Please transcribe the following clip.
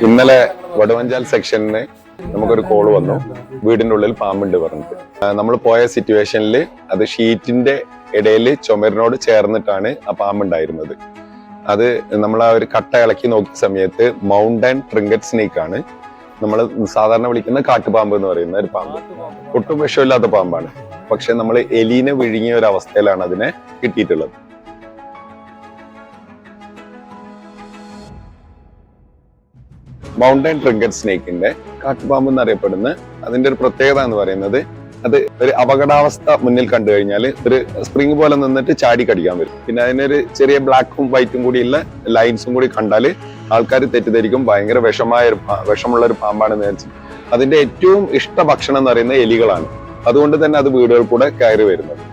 ഇന്നലെ വടുവഞ്ചാൽ സെക്ഷനിന് നമുക്കൊരു കോള് വന്നു, വീടിന്റെ ഉള്ളിൽ പാമ്പുണ്ട് പറഞ്ഞിട്ട്. നമ്മൾ പോയ സിറ്റുവേഷനിൽ അത് ഷീറ്റിന്റെ ഇടയിൽ ചുമരിനോട് ചേർന്നിട്ടാണ് ആ പാമ്പുണ്ടായിരുന്നത്. അത് നമ്മൾ ആ ഒരു കട്ട ഇളക്കി നോക്കിയ സമയത്ത് മൗണ്ടൻ ട്രിങ്കറ്റ് സ്നേക്ക് ആണ്. നമ്മൾ സാധാരണ വിളിക്കുന്ന കാട്ടുപാമ്പ് എന്ന് പറയുന്ന ഒരു പാമ്പ്. ഒട്ടും വിഷമില്ലാത്ത പാമ്പാണ്. പക്ഷെ നമ്മൾ എലീനെ വിഴുങ്ങിയ ഒരു അവസ്ഥയിലാണ് അതിനെ കിട്ടിയിട്ടുള്ളത്. മൗണ്ടൻ ട്രിങ്കറ്റ് സ്നേക്കിന്റെ കാട്ടുപാമ്പ് എന്നറിയപ്പെടുന്ന അതിന്റെ ഒരു പ്രത്യേകത എന്ന് പറയുന്നത്, അത് ഒരു അപകടാവസ്ഥ മുന്നിൽ കണ്ടു കഴിഞ്ഞാൽ ഒരു സ്പ്രിങ് പോലെ നിന്നിട്ട് ചാടി കടിക്കാൻ വരും. പിന്നെ അതിനൊരു ചെറിയ ബ്ലാക്കും വൈറ്റും കൂടിയുള്ള ലൈൻസും കൂടി കണ്ടാൽ ആൾക്കാർ തെറ്റിദ്ധരിക്കും ഭയങ്കര വിഷമുള്ള ഒരു പാമ്പാണെന്ന് വിചാരിച്ചു. അതിന്റെ ഏറ്റവും ഇഷ്ട ഭക്ഷണം എന്ന് പറയുന്നത് എലികളാണ്. അതുകൊണ്ട് തന്നെ അത് വീടുകൾ കൂടെ കയറി വരുന്നത്.